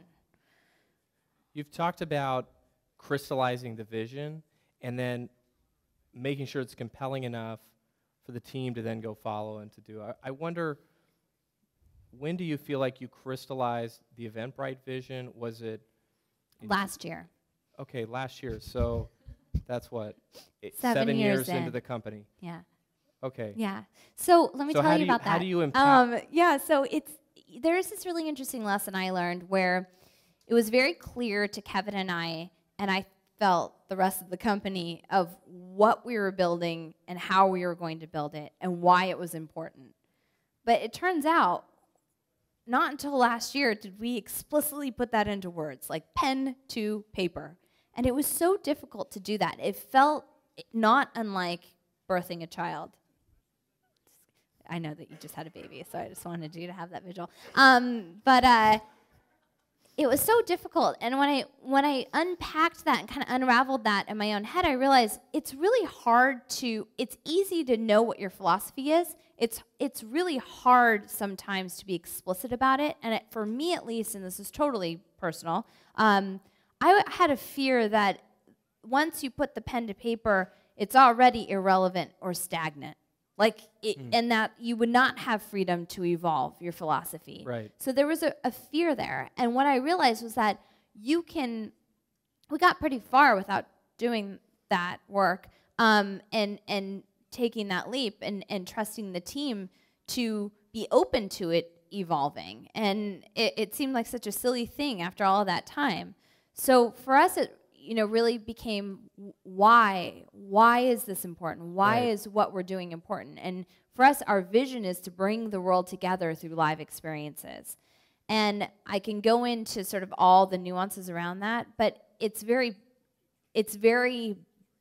You've talked about crystallizing the vision and then making sure it's compelling enough for the team to then go follow and to do. I wonder, when do you feel like you crystallized the Eventbrite vision? Was it last year? Okay, last year. So that's what? 7 years into the company. Yeah. Okay. Yeah. So let me tell you about that. How do you impact? So there's this really interesting lesson I learned where it was very clear to Kevin and I felt the rest of the company of what we were building and how we were going to build it and why it was important. But it turns out, not until last year did we explicitly put that into words, like pen to paper. And it was so difficult to do that. It felt not unlike birthing a child. I know that you just had a baby, so I just wanted you to have that visual. But it was so difficult. And when I unpacked that and kind of unraveled that in my own head, I realized it's really hard it's easy to know what your philosophy is. It's really hard sometimes to be explicit about it. And for me at least, and this is totally personal, I had a fear that once you put the pen to paper, it's already irrelevant or stagnant. And that you would not have freedom to evolve your philosophy. Right. So there was a fear there. And what I realized was that we got pretty far without doing that work and taking that leap and trusting the team to be open to it evolving. And it seemed like such a silly thing after all that time. So for us, it really became why is this important? Why is what we're doing important? And for us, our vision is to bring the world together through live experiences. And I can go into sort of all the nuances around that, but it's very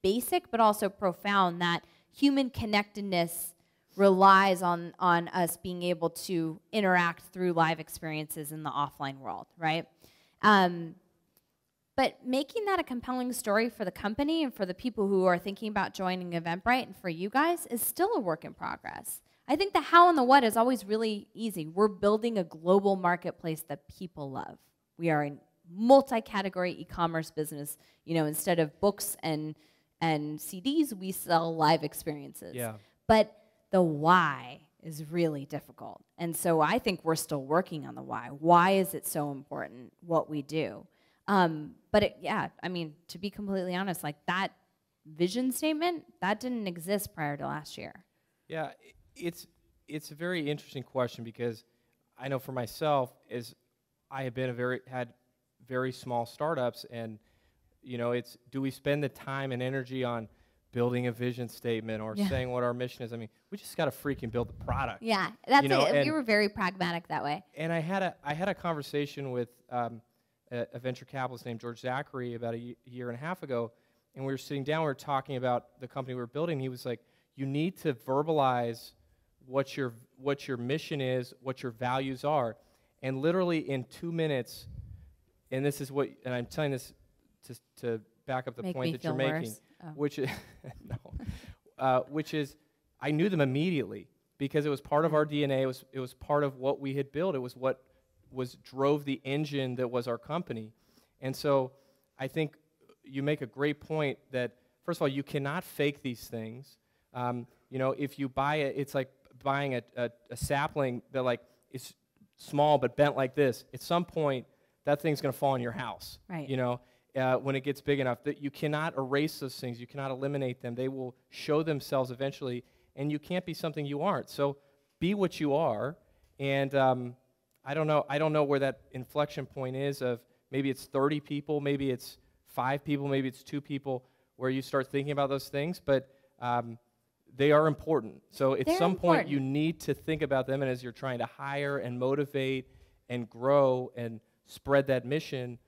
basic, but also profound that human connectedness relies on us being able to interact through live experiences in the offline world, right? But making that a compelling story for the company and for the people who are thinking about joining Eventbrite and for you guys is still a work in progress. I think the how and the what is always really easy. We're building a global marketplace that people love. We are a multi-category e-commerce business. You know, instead of books and CDs, we sell live experiences. Yeah. But the why is really difficult. And so I think we're still working on the why. Why is it so important what we do? But yeah, I mean, to be completely honest, like that vision statement, that didn't exist prior to last year. Yeah, it's a very interesting question because I know for myself, as I have been had very small startups, and you know, it's do we spend the time and energy on building a vision statement or saying what our mission is? I mean, we just got to freaking build the product. Yeah, that's you know, it. We were very pragmatic that way. And I had a conversation with a venture capitalist named George Zachary about a year and a half ago, and we were sitting down, we were talking about the company we were building. He was like, you need to verbalize what your mission is, what your values are, and literally in 2 minutes, and this is what, and I'm telling this to back up the point that you're making, which is which is I knew them immediately because it was part of our DNA. It was part of what we had built. It was what drove the engine that was our company. And so I think you make a great point that, first of all, you cannot fake these things. You know, if you buy it, it's like buying a sapling that like is small but bent like this. At some point, that thing's going to fall in your house. Right. You know, when it gets big enough, that you cannot erase those things. You cannot eliminate them. They will show themselves eventually, and you can't be something you aren't. So be what you are, and I don't know where that inflection point is of maybe it's 30 people, maybe it's 5 people, maybe it's 2 people, where you start thinking about those things, but they are important. So at some point you need to think about them, and as you're trying to hire and motivate and grow and spread that mission,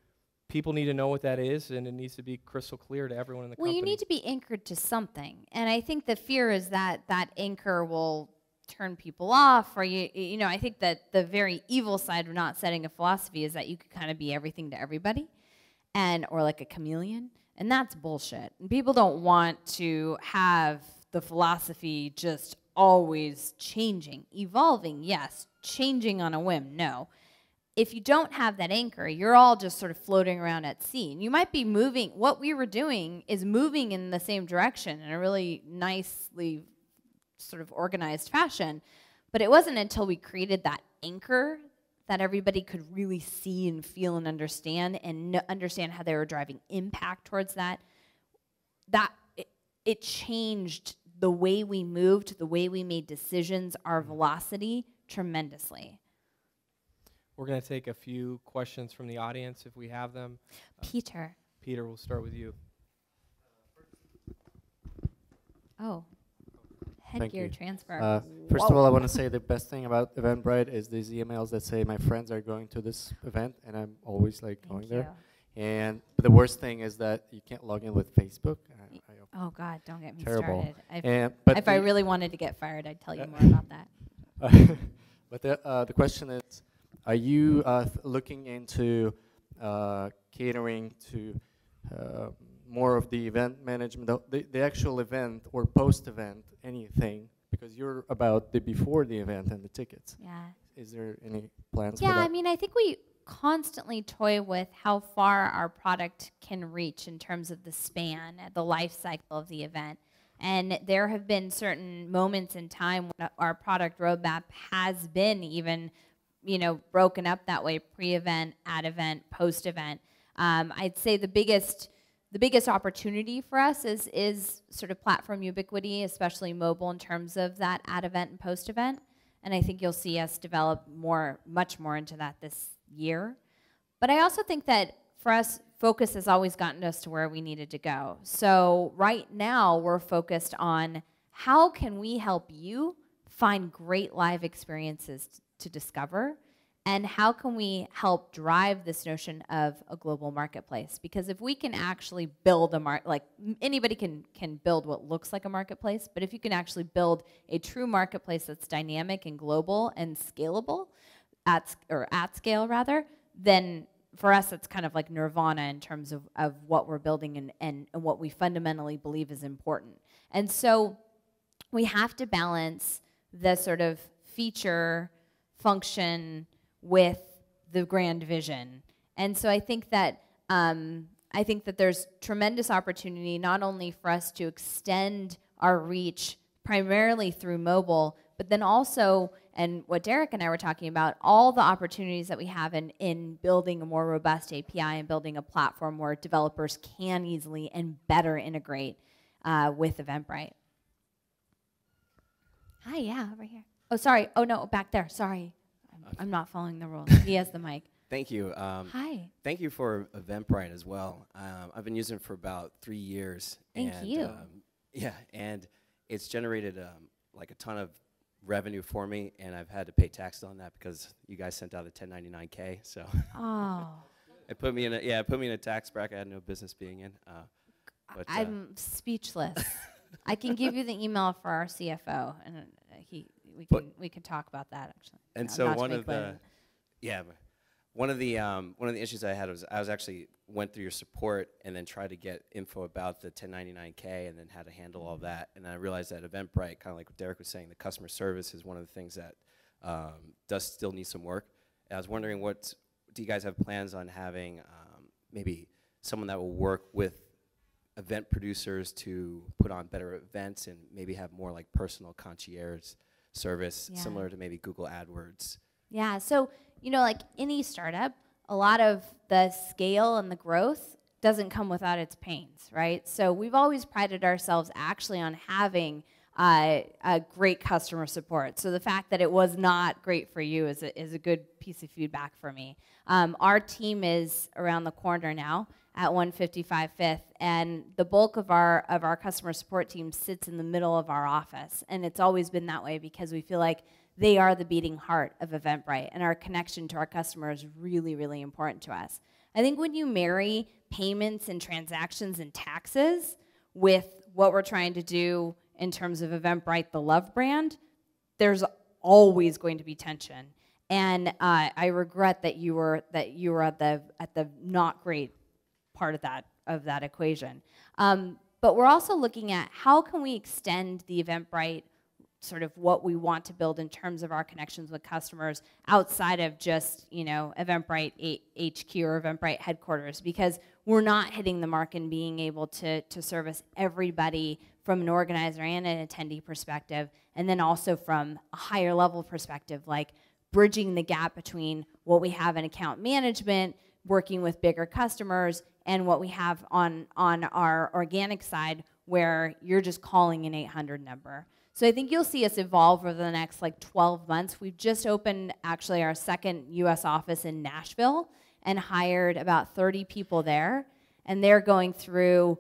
people need to know what that is, and it needs to be crystal clear to everyone in the company. Well, you need to be anchored to something, and I think the fear is that that anchor will turn people off, or you know, I think that the very evil side of not setting a philosophy is that you could kind of be everything to everybody, or like a chameleon, and that's bullshit. And people don't want to have the philosophy just always changing, evolving, yes, changing on a whim, no. If you don't have that anchor, you're all just sort of floating around at sea. And you might be moving, what we were doing is moving in the same direction in a really nicely sort of organized fashion, but it wasn't until we created that anchor that everybody could really see and feel and understand how they were driving impact towards that it changed the way we moved, the way we made decisions, our velocity tremendously. We're going to take a few questions from the audience if we have them. Peter, we'll start with you. Oh. Headgear transfer. First of all, I want to say the best thing about Eventbrite is these emails that say my friends are going to this event, and I'm always like going there. But the worst thing is that you can't log in with Facebook. Oh God, don't get me terrible. started. If I really wanted to get fired, I'd tell you more about that. But the question is, are you looking into catering to more of the event management, the actual event or post-event, anything, because you're about the before the event and the tickets. Yeah. Is there any plans for that? that? Yeah, I mean, I think we constantly toy with how far our product can reach in terms of the span, the life cycle of the event. And there have been certain moments in time when our product roadmap has been even, you know, broken up that way: pre-event, at event, post-event. I'd say the biggest opportunity for us is sort of platform ubiquity, especially mobile, in terms of that at event and post event. And I think you'll see us develop much more into that this year. But I also think that for us, focus has always gotten us to where we needed to go. So right now we're focused on how can we help you find great live experiences to discover, And how can we help drive this notion of a global marketplace? Because if we can actually build a like anybody can build what looks like a marketplace, but if you can actually build a true marketplace that's dynamic and global and scalable, at scale rather, then for us it's kind of like nirvana in terms of what we're building and what we fundamentally believe is important. And so we have to balance the sort of feature function with the grand vision. And so I think that there's tremendous opportunity not only for us to extend our reach primarily through mobile, but then also, and what Derek and I were talking about, all the opportunities that we have in building a more robust API and building a platform where developers can easily and better integrate with Eventbrite. Hi, yeah, over here. Oh, sorry. Oh, no, back there. Sorry. I'm not following the rules. He has the mic. Thank you. Hi. Thank you for Eventbrite as well. I've been using it for about 3 years. Thank you. Yeah, and it's generated like a ton of revenue for me, and I've had to pay taxes on that because you guys sent out a 1099K. So Oh. it put me in a tax bracket I had no business being in. But I'm speechless. I can give you the email for our CFO, and we can talk about that actually. And No, so not to one make of the light one of the issues I had was I was actually went through your support and then tried to get info about the 1099K and then how to handle all that. And I realized that Eventbrite, kind of like what Derek was saying, the customer service is one of the things that does still need some work. And I was wondering, do you guys have plans on having maybe someone that will work with event producers to put on better events and maybe have more like personal concierge service, similar to maybe Google AdWords? Yeah, so, like any startup, a lot of the scale and the growth doesn't come without its pains, right? So we've always prided ourselves actually on having a great customer support. So the fact that it was not great for you is a good piece of feedback for me. Our team is around the corner now at 155 Fifth, and the bulk of our customer support team sits in the middle of our office, and it's always been that way because we feel like they are the beating heart of Eventbrite, and our connection to our customers is really, really important to us. I think when you marry payments and transactions and taxes with what we're trying to do in terms of Eventbrite, the love brand, there's always going to be tension. And I regret that you were at the not great part of that equation. But we're also looking at how can we extend the Eventbrite sort of what we want to build in terms of our connections with customers outside of just, Eventbrite HQ or Eventbrite headquarters, because we're not hitting the mark in being able to service everybody from an organizer and an attendee perspective, and then also from a higher level perspective, like bridging the gap between what we have in account management, working with bigger customers, and what we have on our organic side where you're just calling an 800 number. So I think you'll see us evolve over the next 12 months. We've just opened actually our second US office in Nashville and hired about 30 people there. And they're going through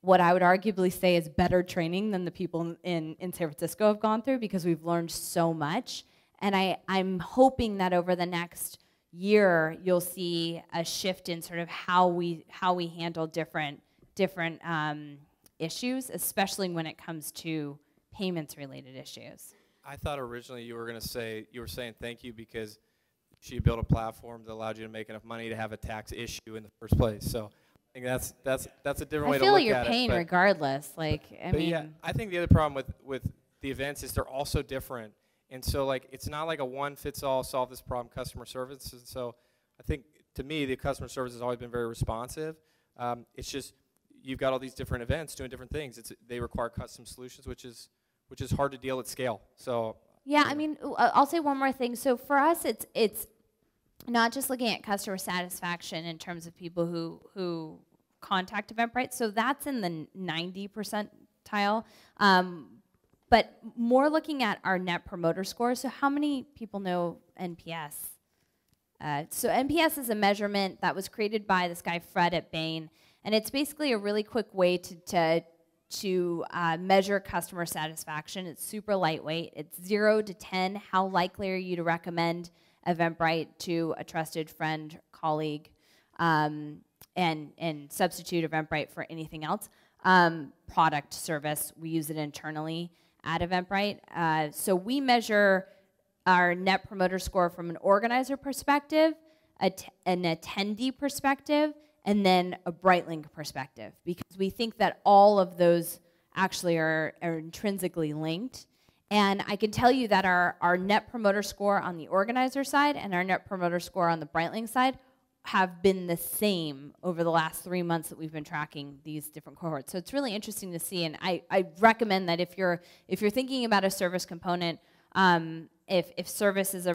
what I would arguably say is better training than the people in San Francisco have gone through, because we've learned so much. And I'm hoping that over the next year, you'll see a shift in sort of how we handle different issues, especially when it comes to payments-related issues. I thought originally you were saying thank you because she built a platform that allowed you to make enough money to have a tax issue in the first place. So I think that's a different way to look at it. I feel like you're paying regardless. I mean, yeah, I think the other problem with the events is they're also different, and so it's not like a one-fits-all solve this problem customer service. And so I think to me the customer service has always been very responsive. It's just you've got all these different events doing different things. They require custom solutions, which is hard to deal at scale. So yeah, I mean, I'll say one more thing. So for us, it's not just looking at customer satisfaction in terms of people who contact Eventbrite. So that's in the 90 percentile. But more looking at our net promoter score. So how many people know NPS? So NPS is a measurement that was created by this guy Fred at Bain, and it's basically a really quick way to measure customer satisfaction. It's super lightweight. It's 0 to 10. How likely are you to recommend Eventbrite to a trusted friend, colleague, and substitute Eventbrite for anything else. Product, service, we use it internally at Eventbrite. So we measure our Net Promoter Score from an organizer perspective, an attendee perspective, and then a Britelink perspective, because we think that all of those actually are intrinsically linked. And I can tell you that our Net Promoter Score on the organizer side and our Net Promoter Score on the Britelink side have been the same over the last 3 months that we've been tracking these different cohorts. So it's really interesting to see, and I recommend that if you're thinking about a service component, if service is a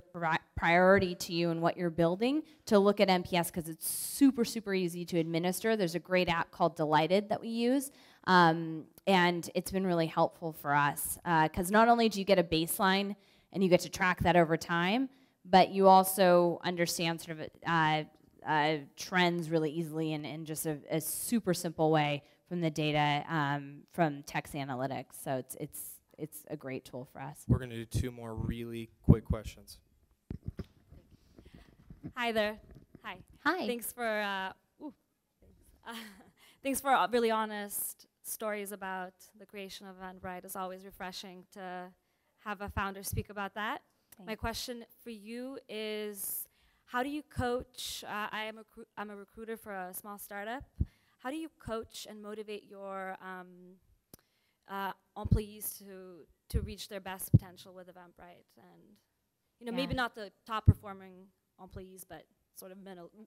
priority to you and what you're building, to look at NPS, because it's super, super easy to administer. There's a great app called Delighted that we use, and it's been really helpful for us, because not only do you get a baseline and you get to track that over time, but you also understand sort of trends really easily in just a super simple way from the data from text analytics. So it's a great tool for us. We're going to do 2 more really quick questions. Hi there. Hi. Hi. Thanks for thanks for really honest stories about the creation of Eventbrite. It's always refreshing to have a founder speak about that. My question for you is, how do you coach? I'm a recruiter for a small startup. How do you coach and motivate your employees to reach their best potential with Eventbrite? And maybe not the top performing employees, but sort of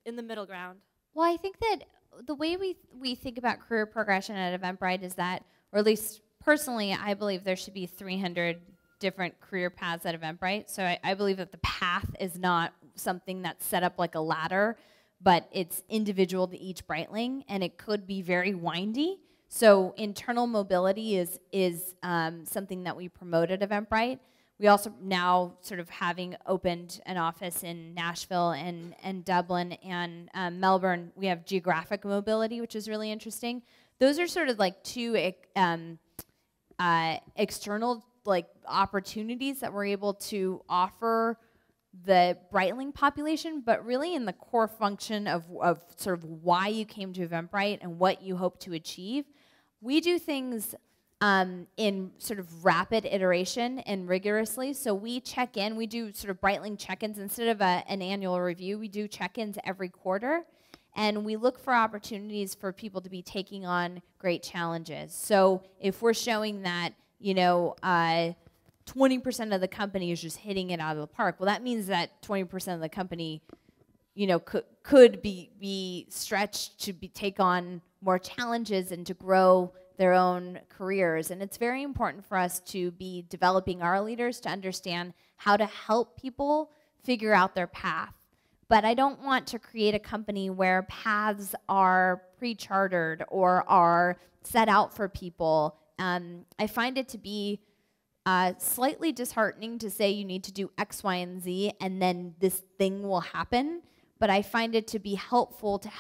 in the middle ground. Well, I think that the way we think about career progression at Eventbrite is that, or at least personally, I believe there should be 300 different career paths at Eventbrite. So I believe that the path is not something that's set up like a ladder, but it's individual to each Brightling, and it could be very windy. So internal mobility is something that we promote at Eventbrite. We also now sort of having opened an office in Nashville and Dublin and Melbourne, we have geographic mobility, which is really interesting. Those are sort of like 2 external opportunities that we're able to offer the Brightling population, but really in the core function of sort of why you came to Eventbrite and what you hope to achieve. We do things in sort of rapid iteration and rigorously. So we check in, we do sort of Brightling check-ins. Instead of an annual review, we do check-ins every quarter. And we look for opportunities for people to be taking on great challenges. So if we're showing that, 20% of the company is just hitting it out of the park, well, that means that 20% of the company, could be stretched to take on more challenges and to grow their own careers. And it's very important for us to be developing our leaders to understand how to help people figure out their path. But I don't want to create a company where paths are pre-chartered or are set out for people. I find it to be slightly disheartening to say you need to do X, Y, and Z, and then this thing will happen. But I find it to be helpful to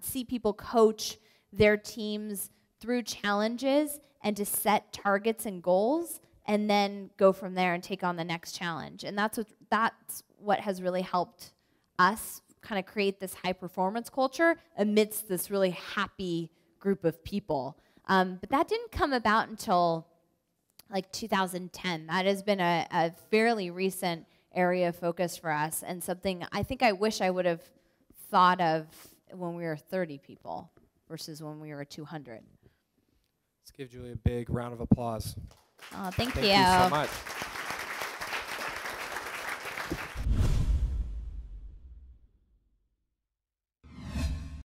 see people coach their teams through challenges and to set targets and goals, and then go from there and take on the next challenge. And that's what has really helped us kind of create this high performance culture amidst this really happy group of people. But that didn't come about until like 2010. That has been a fairly recent area of focus for us, and something I think I wish I would have thought of when we were 30 people versus when we were 200. Let's give Julie a big round of applause. Oh, thank you. Thank you so much.